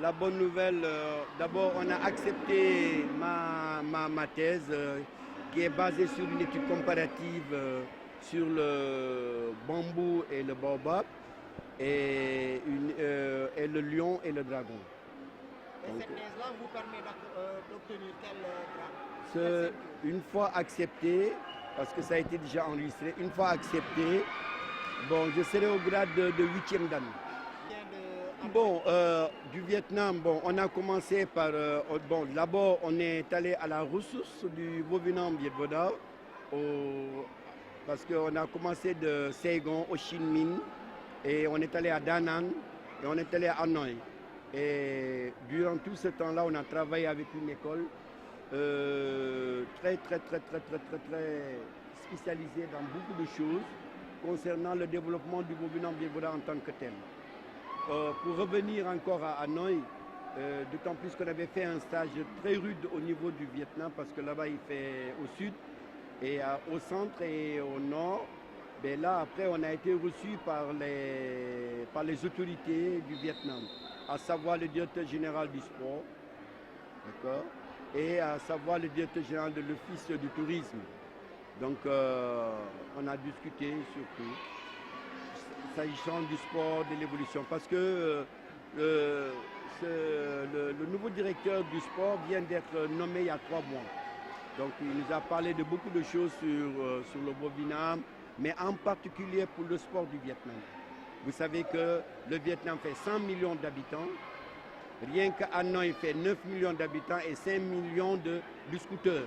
La bonne nouvelle, d'abord on a accepté ma thèse qui est basée sur une étude comparative sur le bambou et le baobab et le lion et le dragon. Et cette thèse-là vous permet d'obtenir quel grade? Une fois accepté, parce que ça a été déjà enregistré, une fois accepté, bon, je serai au grade de 8e dan. Bon, du Vietnam, bon, on a commencé par... bon, d'abord, on est allé à la ressource du Vovinam Viet Vo Dao, parce qu'on a commencé de Saigon au Chi Minh, et on est allé à Da Nang, et on est allé à Hanoï. Et durant tout ce temps-là, on a travaillé avec une école très spécialisée dans beaucoup de choses concernant le développement du Vovinam Viet Vo Dao en tant que tel. Pour revenir encore à Hanoï, d'autant plus qu'on avait fait un stage très rude au niveau du Vietnam, parce que là-bas il fait au sud, et au centre et au nord. Mais là, après, on a été reçus par les autorités du Vietnam, à savoir le directeur général du sport, d'accord, et à savoir le directeur général de l'office du tourisme. Donc, on a discuté surtout s'agissant du sport, de l'évolution, parce que le nouveau directeur du sport vient d'être nommé il y a 3 mois. Donc il nous a parlé de beaucoup de choses sur le Vovinam, mais en particulier pour le sport du Vietnam. Vous savez que le Vietnam fait 100 millions d'habitants, rien qu'à Hanoï fait 9 millions d'habitants et 5 millions de scooters.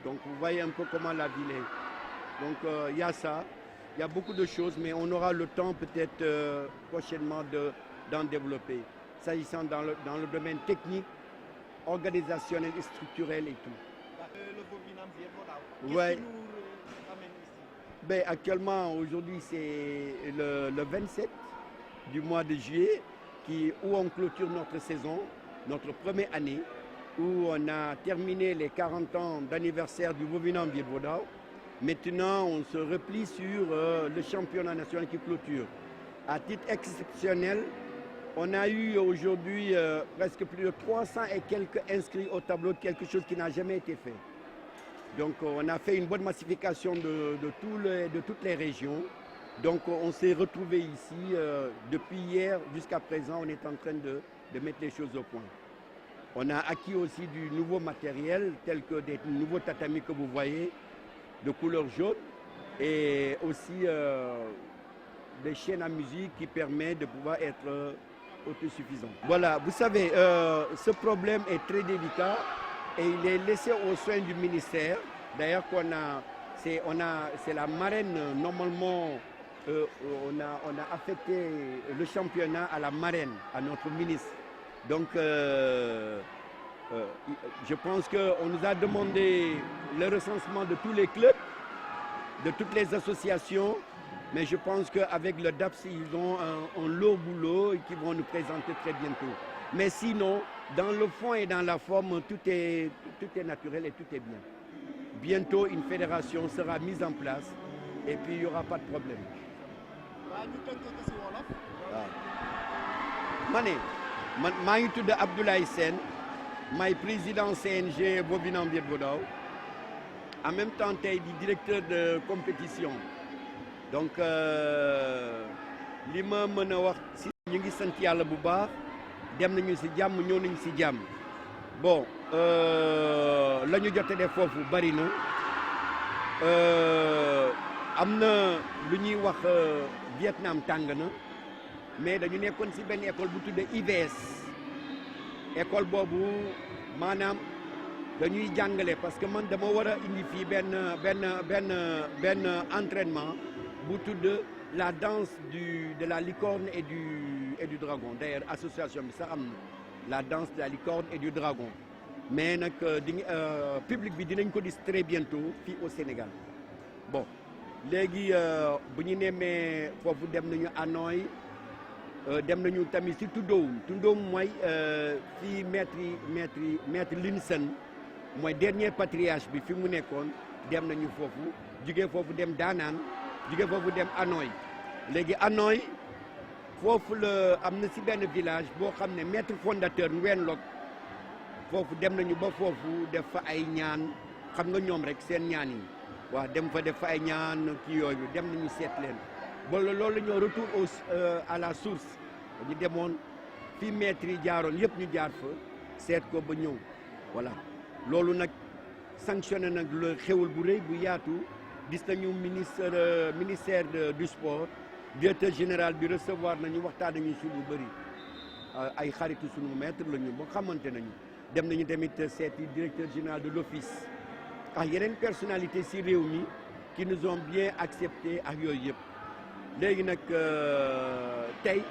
Donc vous voyez un peu comment la ville est. Donc il y a ça. Il y a beaucoup de choses, mais on aura le temps peut-être prochainement d'en développer, s'agissant dans le domaine technique, organisationnel et structurel et tout. Le Vovinam Viet Vo Dao, qu'est-ce qui nous amène ici? Ben, actuellement, aujourd'hui, c'est le 27 du mois de juillet où on clôture notre saison, notre première année, où on a terminé les 40 ans d'anniversaire du Vovinam Viet Vo Dao. Maintenant, on se replie sur le championnat national qui clôture. À titre exceptionnel, on a eu aujourd'hui presque plus de 300 et quelques inscrits au tableau, quelque chose qui n'a jamais été fait. Donc on a fait une bonne massification de toutes les régions. Donc on s'est retrouvés ici depuis hier jusqu'à présent, on est en train de mettre les choses au point. On a acquis aussi du nouveau matériel, tel que des nouveaux tatamis que vous voyez, de couleur jaune, et aussi des chaînes à musique qui permettent de pouvoir être autosuffisant. Voilà, vous savez, ce problème est très délicat et il est laissé aux soins du ministère. D'ailleurs, c'est la marraine, normalement, on a affecté le championnat à la marraine, à notre ministre. Donc, je pense qu'on nous a demandé le recensement de tous les clubs, de toutes les associations, mais je pense qu'avec le DAPS, ils ont un lourd boulot et qu'ils vont nous présenter très bientôt. Mais sinon, dans le fond et dans la forme, tout est naturel et tout est bien. Bientôt, une fédération sera mise en place et puis il n'y aura pas de problème. maa ngi tudd Abdoulaye Sène maay président CNG Vovinam Viet Vo Dao en même temps tey di directeur de compétition donc li ma mën a wax si ñu ngi sant yàlla bu baax dem nañu si jàmm ñëw nañu si jàmm bon la ñu jot a def foofu bari na am na lu ñuy wax Vietnam tàng na mais dañu nekkoon si benn école bu tuddee IVS école boobu maanaam dañuy jàngale parce que man dama war a indi fii benn entraînement bu tudd la danse de la licorne et du dragon. D'ailleurs association bi sax am na la danse de la licorne et du dragon mais nag public bi dinañ ko gis très bientôt fii au Sénégal. Bon léegi bu ñu nemmee foofu dem nañu Hanoï dem nañu tamit si Tundoom mooy fii maître Linsen mooy dernier patriarche bi fi mu nekkoon dem nañu foofu jugee foofu dem Daanaan jugee foofu dem Hanoï léegi Hanoï foofu la am na si benn village boo xam ne maître fondateur Nguyen Loc foofu dem nañu ba foofu def fa ay ñaan xam nga ñoom rek seen ñaan yi waaw dem fa def fa ay ñaan kii yooyu dem nañu seet leen ba loolu la ñoo retour à la source ñu demoon fi maître yi jaaroon yëpp ñu jaar fa seet ko ba ñëw voilà loolu nag sanctionné nag le xewul bu rëy bu yaatu gis nañu ministère du sport directeur général bi recevoir nañu waxtaan nañu si lu bëri ay xaritu sunu maître la ñu ba xamante nañu dem nañu tamit seeti directeur général de l'office ak yeneen personnalité si réew mi qui nous ont bien accepté ak yooyu yëpp léegi nag tey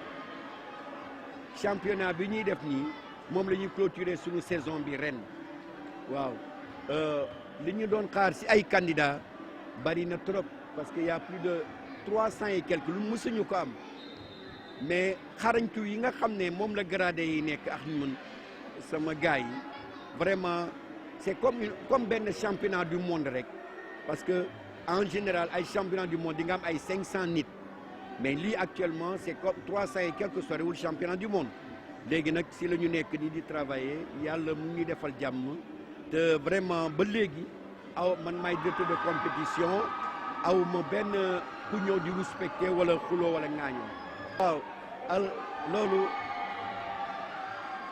championnat bi ñuy def nii moom la ñuy clôturer suñu saison bi ren waaw li ñu doon xaar si ay candidats bari na trop parce que y a plus de 300 et quelques lu mësuñu ko am mais xarañtu yi nga xam ne moom la gradé yi nekk ak ñun sama gars yi vraiment c'est comme benn championnat du monde rek parce que en général ay championnat du monde di nga am ay 500 nit mais lii actuellement c'est comme 300 et quelques sorewul championnat du monde léegi nag si la ñu nekk nii di travailler yàlla mu ngi defal jàmm te vraiment ba léegi aw man maay directeur de compétition aw ma benn ku ñëw di respecté wala xuloo wala ŋaañoo waaw loolu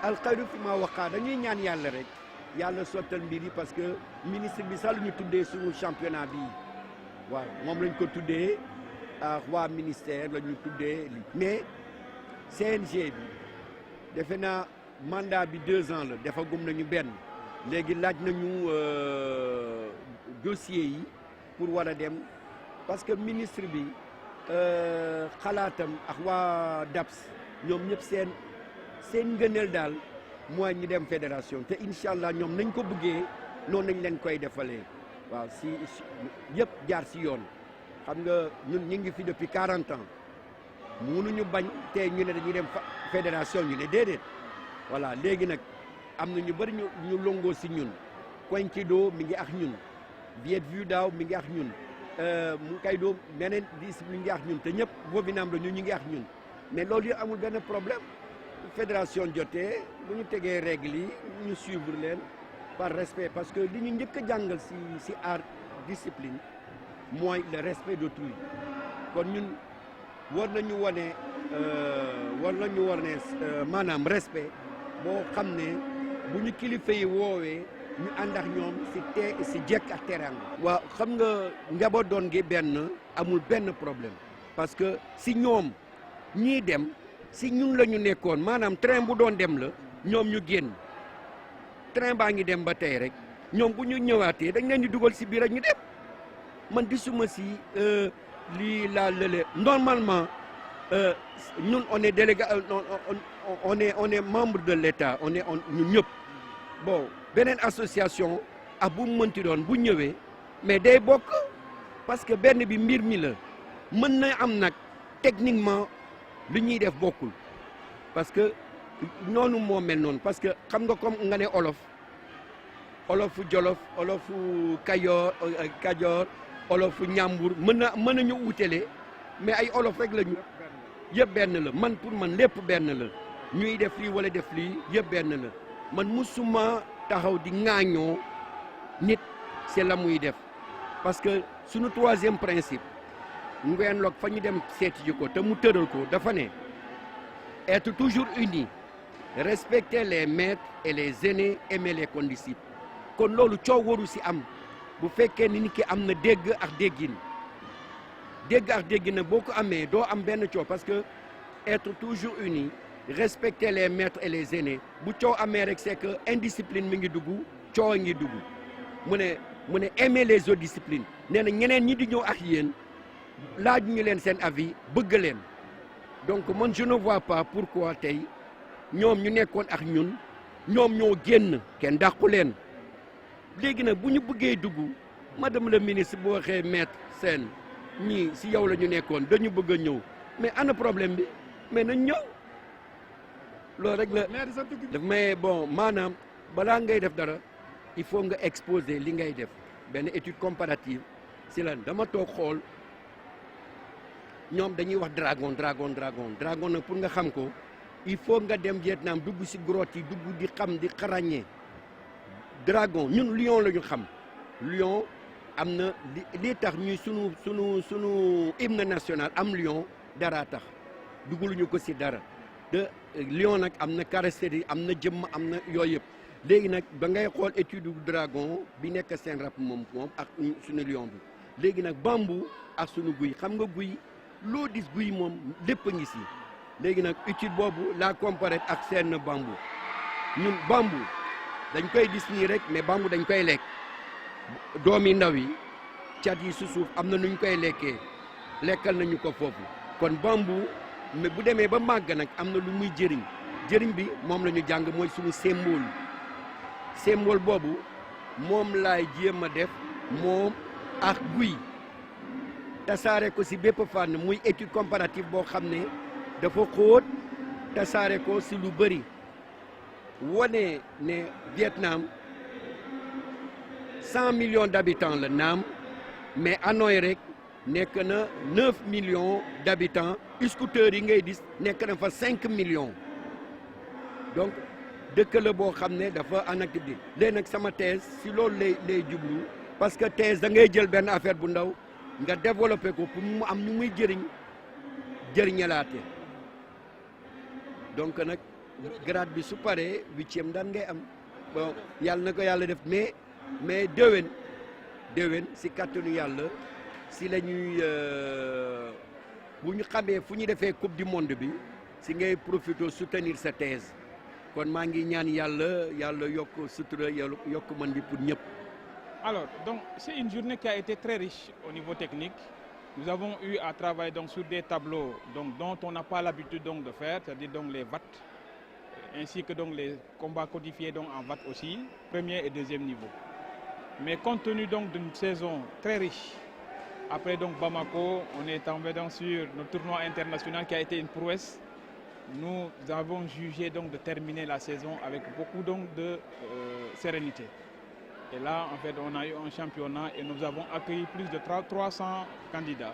alxayru fi ma waxaa dañuy ñaan yàlla rek yàlla sottal mbir yi parce que ministre bi sax lu ñu tuddee suñu championnat bi waaw moom lañ ko tuddee ak waa ministère la ñu tuddee mais CNG bi defe naa mandat bi 2 ans la dafa gum nañu benn léegi laaj nañu dossier yi pour war a dem parce que ministre bi xalaatam ak waa DAPS ñoom ñëpp seen ngëneel daal mooy ñu dem fédération te incha allah ñoom nañ ko bëggee noonu nañ leen koy defalee waaw si yëpp jaar si yoon xam nga ñun ñu ngi fi depuis 40 ans mënuñu bañ te ñu ne dañuy dem fédération ñu ne déedéet voilà léegi nag am na ñu bëri ñu longoo si ñun Koinkido mi ngi ak ñun Viet Vu Daaw mi ngi ak ñun mu kay doo meneen discipline mi ngi ak ñun te ñëpp boobu naam la ñu ngi ak ñun mais loolu yëpp amul benn problème fédération jotee bu ñu tegee règle yi ñu suivre leen par respect parce que li ñu njëkk a jàngal si art discipline mooy le respect d'autrui kon ñun war nañu wane maanaam respect boo xam ne bu ñu kilifa yi woowee ñu ànd ak ñoom si jekk ak teraanga. waaw xam nga njaboot doon gi benn amul benn problème parce que si ñoom ñii dem si ñun la ñu nekkoon maanaam train bu doon dem la ñoom ñu génn train baa ngi dem ba tey rek ñoom bu ñu ñëwaatee dañ leen di dugal si biir ak ñu dem man gisuma si lii laa lële normalement ñun on est délégué on est membre de l'État ñun ñëpp bon beneen association ak bu mu mënti doon bu ñëwee mais day bokk parce que benn bi mbir mi la mën na am nag techniquement li ñuy def bokkul parce que noonu moo mel noonu parce que xam nga comme nga ne olofu Jolof olofu Kajoor olofu Ñambur mën nañu wutele mais ay olof rek la ñu yëpp benn la man pour man lépp benn la ñuy def lii wala def lii yëpp benn la man musuma taxaw di ŋaañoo nit c'est la muy def parce que suñu 3e principe Nguyen Loc fa ñu dem seeti ji ko te mu tëral ko dafa ne être toujours unis respecter les maîtres et les aînés aimer les condisciples kon loolu coow waru si am bu fekkee ni nit ki am na dégg ak déggin boo ko amee doo am benn coow parce que être toujours unis respecter les maîtres et les aînés bu coow amee rek c'est que indiscipline mi ngi dugg coow ngi dugg mu ne aimer les autres disciplines nee na ñeneen ñi di ñëw ak yéen laaj ñu leen seen avis bëgg leen donc man je ne vois pas pourquoi tey ñoom ñu nekkoon ak ñun ñoom ñoo génn kenn dàqu leen léegi nag bu ñu bëggee dugg madame le ministre bu waxee maître Sène ñii si yow la ñu nekkoon dañu bëgg a ñëw mais ana problème bi mais nañ ñëw loolu rek la mais bon maanaam balaa ngay def dara il faut nga exposer li ngay def benn étude comparative si lan dama toog xool ñoom dañuy wax dragon nag pour nga xam ko il faut nga dem Vietnam dugg si grotte yi dugg di xam di xarañee dragon ñun lion la ñu xam lion am na li tax ñuy sunu hymne national am lion dara tax dugaluñu ko si dara de lion nag am na caractéristiques am na jëmm am na yooyu yëpp léegi nag ba ngay xool étude dragon bi nekk seen rap moom ak suñu lion bi léegi nag bambou ak suñu guy xam nga guy loo dis guy moom lépp a ngi si léegi nag étude boobu la comparé ak seen bambou ñun bambou dañ koy gis nii rek mais bambou dañ koy lekk doomi ndaw yi cat yi su suuf am na nuñ koy lekkal nañu ko foofu kon bambou mais bu demee ba màgg nag am na lu muy jëriñ bi moom la ñu jàng mooy suñu symbole boobu moom laay jéem a def moom ak guy tasaare ko si bépp fànn muy étude comparative boo xam ne dafa xóot tasaare ko si lu bëri wane ne Vietnam 100 millions d'habitants la naam mais Hanoï rek nekk na 9 millions d'habitants scooters yi ngay gis nekk na fa 5 millions donc dëkk la boo xam ne dafa anacté léegi nag sama thèse si loolu lay jublu parce que thèse da ngay jël benn affaire bu ndaw nga développé ko pour mu am ñu muy jëriñalaate donc nag grade bi su paree 8e daan ngay am bon yàlla na ko yàlla def mais déwén si kàttanu yàlla si la ñuy bu ñu xamee fu ñu defee coupe du monde bi si ngay profité soutenir sa thèse kon maa ngi ñaan yàlla yokk sutura yokk man bi pour ñëpp. Alors, donc, c'est une journée qui a été très riche au niveau technique. Nous avons eu à travailler donc, sur des tableaux donc, dont on n'a pas l'habitude de faire, c'est-à-dire donc, les VAT, ainsi que donc, les combats codifiés donc, en VAT aussi, premier et deuxième niveau. Mais compte tenu d'une saison très riche, après donc, Bamako, on est tombé donc, sur notre tournoi international qui a été une prouesse. Nous avons jugé donc, de terminer la saison avec beaucoup donc, de sérénité. Et là, en fait, on a eu un championnat et nous avons accueilli plus de 300 candidats.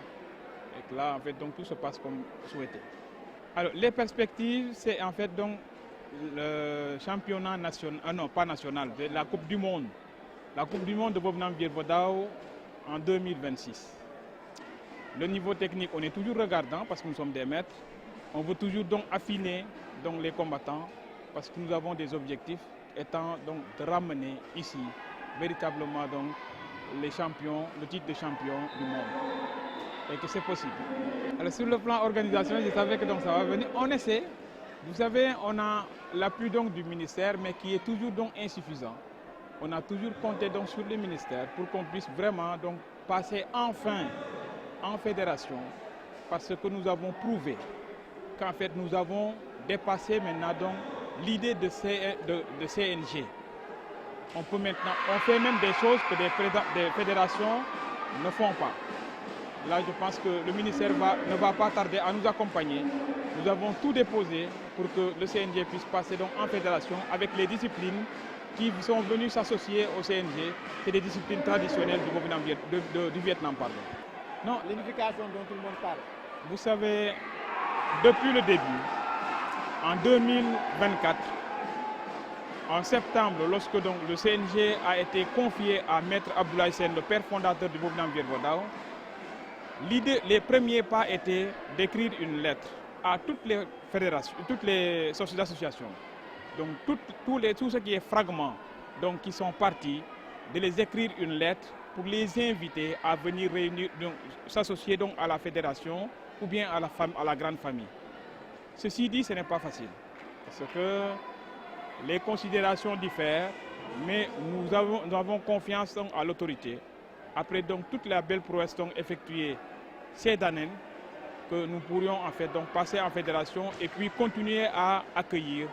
Et que là, en fait, donc, tout se passe comme souhaité. Alors, les perspectives, c'est en fait donc le championnat national, non, pas national, la Coupe du Monde. La Coupe du Monde de Bobnam Virvodao en 2026. Le niveau technique, on est toujours regardant parce que nous sommes des maîtres. On veut toujours donc affiner donc, les combattants parce que nous avons des objectifs étant donc de ramener ici véritablement donc les champions, le titre de champion du monde. Et que c'est possible. Alors sur le plan organisationnel, je savais que donc ça va venir. On essaie. Vous savez, on a l'appui donc du ministère, mais qui est toujours donc insuffisant. On a toujours compté donc sur le ministère pour qu'on puisse vraiment donc passer enfin en fédération, parce que nous avons prouvé qu'en fait nous avons dépassé maintenant donc l'idée de CNG. On fait même des choses que des fédérations ne font pas. Là, je pense que le ministère ne va pas tarder à nous accompagner. Nous avons tout déposé pour que le CNG puisse passer donc en fédération avec les disciplines qui sont venues s'associer au CNG. C'est des disciplines traditionnelles du Vietnam. Pardon. Non, l'unification dont tout le monde parle. Vous savez, depuis le début, en 2024, en septembre, lorsque donc, le CNG a été confié à Maître Abdoulaye Sen, le père fondateur du mouvement Virvodao, les premiers pas étaient d'écrire une lettre à toutes les fédérations, toutes les associations. Donc tout ce qui est fragments donc, qui sont partis, de les écrire une lettre pour les inviter à venir s'associer donc à la fédération ou bien à la grande famille. Ceci dit, ce n'est pas facile parce que les considérations diffèrent, mais nous avons confiance donc, à l'autorité. Après donc toute la belle prouesse donc, effectuée cette année, que nous pourrions en fait donc passer en fédération et puis continuer à accueillir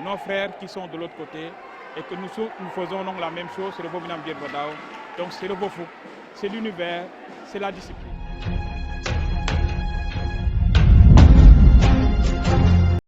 nos frères qui sont de l'autre côté et que nous faisons donc la même chose sur le Bobinam Virvodao. Donc c'est le Bofuk, c'est l'univers, c'est la discipline.